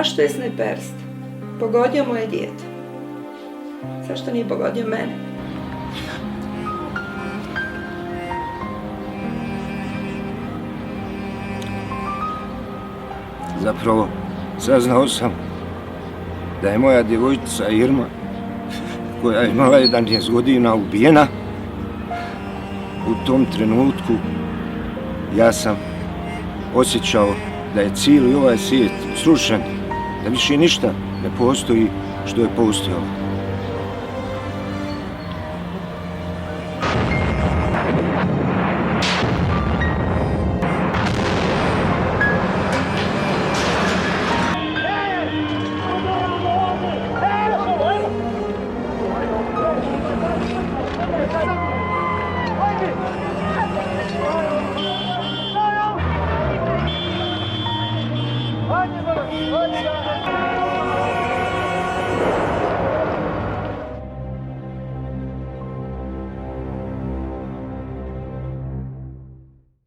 Zašto je sniperst pogodio moje dijete? Zašto nije pogodio mene? Zapravo, saznao sam da je moja djevojčica Irma, koja je imala 11 godina, ubijena. U tom trenutku ja sam osjećao da je cijeli ovaj svijet srušen, da više ništa ne postoji što je postojalo. Hadi